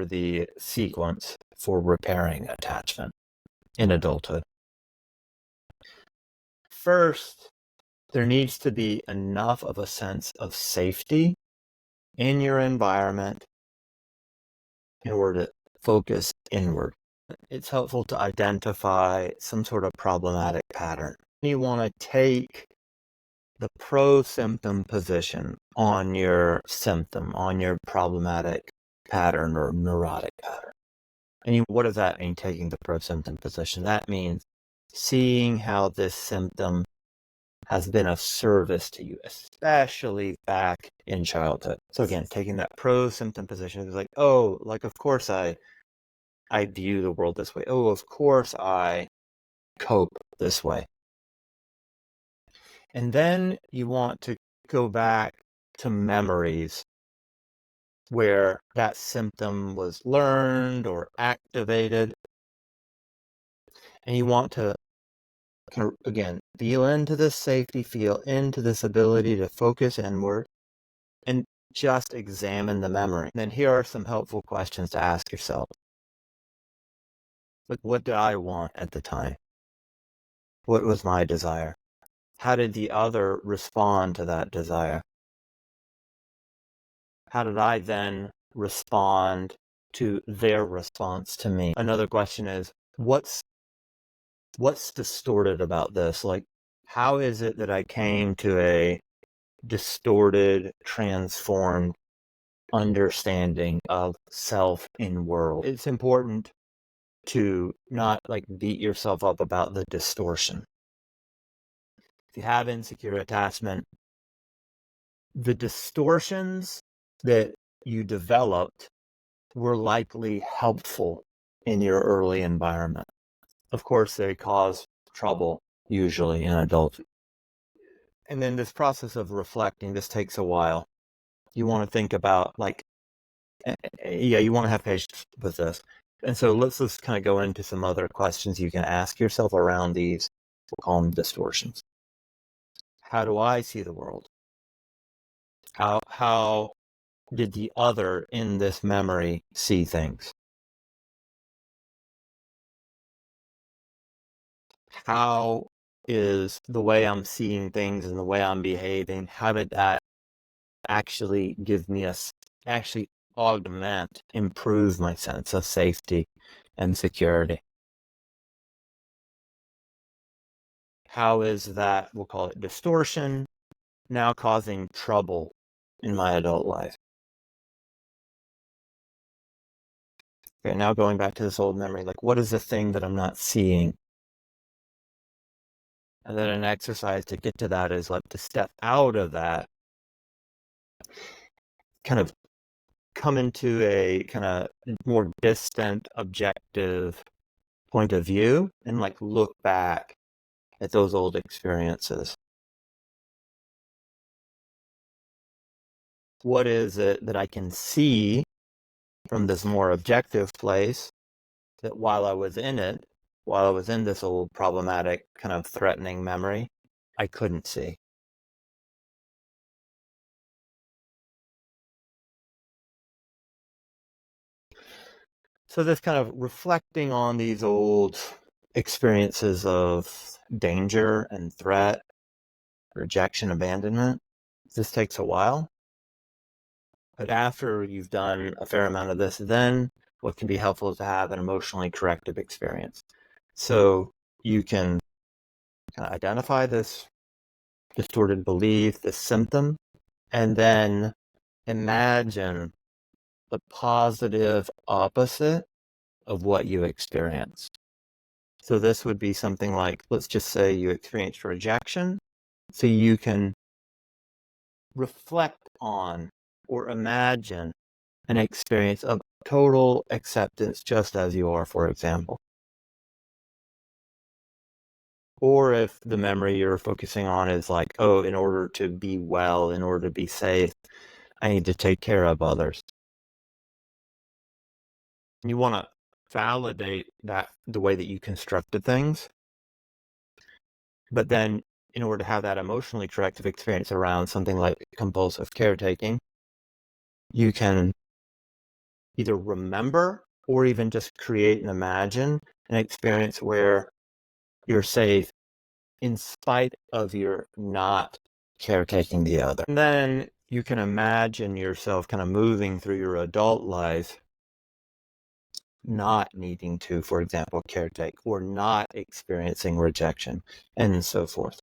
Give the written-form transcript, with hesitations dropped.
the sequence for repairing attachment in adulthood. First, there needs to be enough of a sense of safety in your environment in order to focus inward. It's helpful to identify some sort of problematic pattern. You want to take the pro-symptom position on your symptom, on your problematic pattern or neurotic pattern. And what does that mean, taking the pro-symptom position? That means seeing how this symptom has been of service to you, especially back in childhood. So again, taking that pro-symptom position is like, oh, like of course I view the world this way. Oh, of course I cope this way. And then you want to go back to memories where that symptom was learned or activated. And you want to kind of, again, feel into this safety, feel into this ability to focus inward and just examine the memory. And then here are some helpful questions to ask yourself. Like, what did I want at the time? What was my desire? How did the other respond to that desire? How did I then respond to their response to me? Another question is, what's distorted about this? Like, how is it that I came to a distorted, transformed understanding of self in world? It's important to not like beat yourself up about the distortion. If you have insecure attachment, the distortions that you developed were likely helpful in your early environment. Of course, they cause trouble usually in adults. And then this process of reflecting, this takes a while. You want to think about you want to have patience with this. And so let's just kind of go into some other questions you can ask yourself around these, we'll call them distortions. How do I see the world? How did the other in this memory see things? How is the way I'm seeing things and the way I'm behaving, how did that actually actually augment, improve my sense of safety and security? How is that, we'll call it distortion, now causing trouble in my adult life? Okay, now going back to this old memory, like what is the thing that I'm not seeing? And then an exercise to get to that is like to step out of that, kind of come into a kind of more distant, objective point of view and like look back at those old experiences. What is it that I can see from this more objective place that while I was in this old problematic kind of threatening memory, I couldn't see? So this kind of reflecting on these old experiences of danger and threat, rejection, abandonment, this takes a while. But after you've done a fair amount of this, then what can be helpful is to have an emotionally corrective experience. So you can kind of identify this distorted belief, this symptom, and then imagine the positive opposite of what you experienced. So this would be something like, let's just say you experienced rejection. So you can reflect on or imagine an experience of total acceptance just as you are, for example. Or if the memory you're focusing on is like, oh, in order to be well, in order to be safe, I need to take care of others. You want to validate that the way that you constructed things. But then in order to have that emotionally corrective experience around something like compulsive caretaking, you can either remember or even just create and imagine an experience where you're safe in spite of your not caretaking the other. And then you can imagine yourself kind of moving through your adult life, not needing to, for example, caretake or not experiencing rejection and so forth.